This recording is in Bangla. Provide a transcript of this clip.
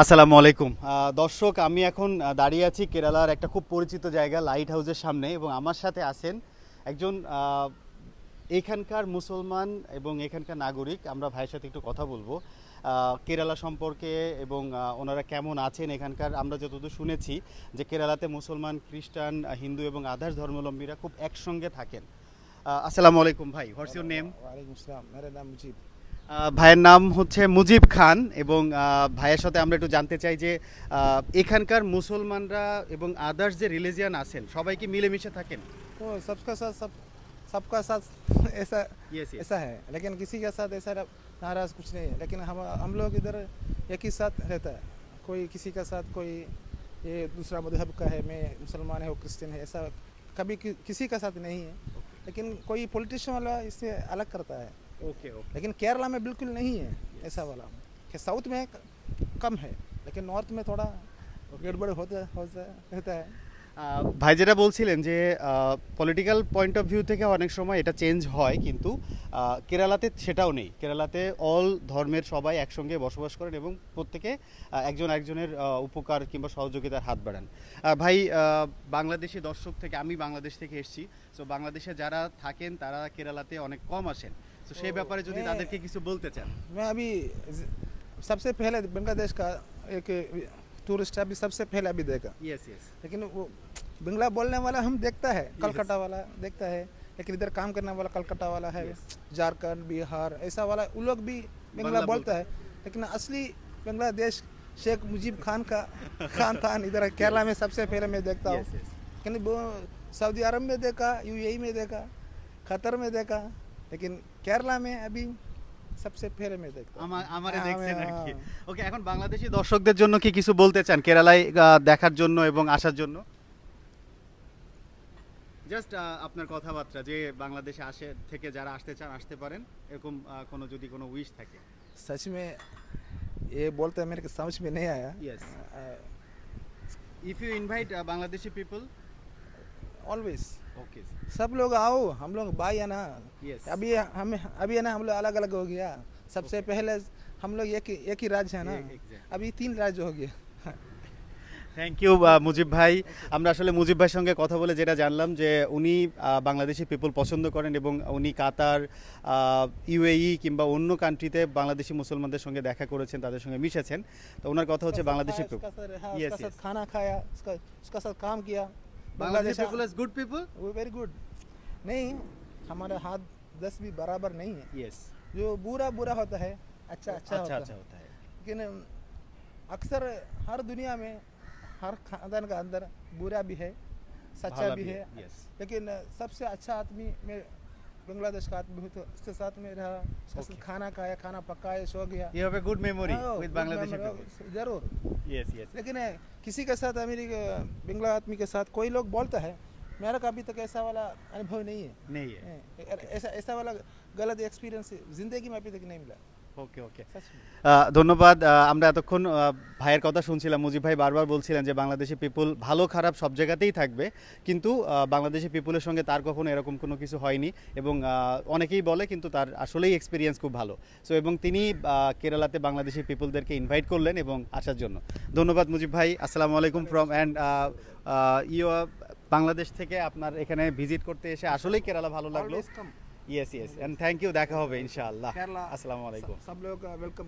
আসসালামু আলাইকুম দর্শক, আমি এখন দাঁড়িয়ে আছি কেরালার একটা খুব পরিচিত জায়গা লাইট হাউসের সামনে এবং আমার সাথে আছেন একজন এখানকার মুসলমান এবং এখানকার নাগরিক। আমরা ভাইয়ের সাথে একটু কথা বলবো কেরালা সম্পর্কে এবং ওনারা কেমন আছেন এখানকার। আমরা যতদূর শুনেছি যে কেরালাতে মুসলমান, খ্রিস্টান, হিন্দু এবং আদার্স ধর্মাবলম্বীরা খুব একসঙ্গে থাকেন। আসসালামু আলাইকুম ভাই, হোয়াটস ইউর নেম? वालेकुम सलाम मेरा नाम मुजीब। ভাইয়ের নাম হচ্ছে মুজিব খান এবং ভাইয়ের সাথে আমরা একটু জানতে চাই যে এখানকার মুসলমানরা এবং আদার্স যে রিলিজিয়ান আছেন সবাই কি মিলেমিশে থাকেন? तो सबका साथ ऐसा यस यस। ऐसा है, लेकिन किसी के साथ ऐसा नाराज कुछ नहीं है। लेकिन हम लोग इधर एक ही साथ रहता है। कोई किसी का साथ कोई ये दूसरा मजहब का है, मैं मुसलमान है वो क्रिश्चियन है, ऐसा कभी किसी का साथ नहीं है। लेकिन कोई पॉलिटिशियन वाला इससे अलग करता है। Okay okay. लेकिन केरला में बिल्कुल नहीं है ऐसा वाला। कि साउथ में कम है, लेकिन नॉर्थ में थोड़ा गड़बड़ होता रहता है। ভাই যেটা বলছিলেন যে পলিটিক্যাল পয়েন্ট অফ ভিউ থেকে অনেক সময় এটা চেঞ্জ হয়, কিন্তু কেরালাতে সেটাও নেই। কেরালাতে অল ধর্মের সবাই একসঙ্গে বসবাস করেন এবং প্রত্যেকে একজন একজনের উপকার কিংবা সহযোগিতার হাত বাড়ান। ভাই, বাংলাদেশি দর্শক থেকে, আমি বাংলাদেশ থেকে এসেছি, সো বাংলাদেশে যারা থাকেন তারা কেরালাতে অনেক কম আসেন। তো সেই ব্যাপারে যদি তাদেরকে কিছু বলতে চান। मैं अभी सबसे पहले बांग्लादेश का एक टूरिस्ट अभी सबसे पहले अभी देखा। Yes yes. लेकिन वो बंगला बोलने वाला हम देखता है, कलकत्ता वाला देखता है। लेकिन इधर काम करने वाला कलकत्ता वाला है, झारखंड, बिहार, ऐसा वाला वो लोग भी बंगला बोलता है। लेकिन असली बांग्लादेश शेख मुजीब खान का खान इधर केरला में सबसे पहले मैं देखता हूँ। लेकिन वो सऊदी अरब में देखा, यूएई में देखा, कतर में देखा, लेकिन केरला में अभी सबसे पहले मैं देखता हूँ। আমারে हाँ, দেখছেন আর কি। हाँ। ওকে, এখন বাংলাদেশি দর্শকদের জন্য কি কিছু বলতে চান কেরালায় দেখার জন্য এবং আসার জন্য? জাস্ট আপনার কথাবার্তা, যে বাংলাদেশে আসে থেকে যারা আসতে চান আসতে পারেন, এরকম কোনো যদি কোনো উইশ থাকে। सच में ये बोलते हैं मेरे को समझ में नहीं आया। Yes. If you invite Bangladeshi people. Always okay. सब लोग आओ, हम लोग भाई है ना। Yes. अभी है ना, हम लोग अलग अलग हो गया। सबसे पहले हम लोग एक ही राज्य है ना। Exactly. अभी 3 राज्य हो गया। থ্যাংক ইউ মুজিব ভাই। আমরা আসলে মুজিব ভাইয়ের সঙ্গে কথা বলে যেটা জানলাম যে উনি বাংলাদেশি পিপল পছন্দ করেন এবং উনি কাতার, ইউএই কিংবা অন্য কান্ট্রিতে বাংলাদেশি মুসলমানদের সঙ্গে দেখা করেছেন, তাদের সঙ্গে মিশেছেন। তো ওনার কথা হচ্ছে বাংলাদেশি পিপল। उसका साथ रहा, Yes, उसका yes. साथ खाना खाया, उसका साथ काम किया। Bangladeshi people is good people. वो वेरी गुड। नहीं, हमारा हाथ 10 भी बराबर नहीं है। यस। जो बुरा बुरा होता है, अच्छा अच्छा अच्छा होता अच्छा है। होता है। लेकिन अक्सर हर दुनिया में हर खानदान का अंदर बुरा भी है, सच्चा भला भी भी है। है, yes. लेकिन सबसे अच्छा आदमी में बांग्लादेश का आदमी हो, तो उसके साथ में रहा, उसके साथ Okay. खाना खाया, खाना पकाया, सो गया। You have a good memory हाँ, with good Bangladeshi memory, people. जरूर। Yes yes. लेकिन किसी के साथ अमीरी बंगला आदमी के साथ कोई लोग बोलता है, मेरा कभी तक ऐसा वाला अनुभव नहीं है। नहीं है। ऐसा वाला गलत एक्सपीरियंस जिंदगी में अभी तक नहीं मिला। ওকে ওকে। सच में। ধন্যবাদ। আমরা এতক্ষণ ভাইয়ের কথা শুনছিলাম। মুজিব ভাই বারবার বলছিলেন যে বাংলাদেশি পিপল ভালো খারাপ সব জায়গাতেই থাকবে, কিন্তু বাংলাদেশি পিপলের সঙ্গে তার কখনো এরকম কোনো কিছু হয়নি এবং অনেকেই বলে কিন্তু তার আসলেই এক্সপিরিয়েন্স খুব ভালো। সো এবং তিনি কেরালাতে বাংলাদেশি পিপলদেরকে ইনভাইট করলেন এবং আসার জন্য। ধন্যবাদ মুজিব ভাই। আসসালামু আলাইকুম ফ্রম অ্যান্ড বাংলাদেশ থেকে আপনার এখানে ভিজিট করতে এসে আসলেই কেরালা ভালো লাগলো। Always come। Yes yes, and thank you. দেখা হবে ইনশাআল্লাহ। केरला আসসালামু আলাইকুম। सब लोग वेलकम।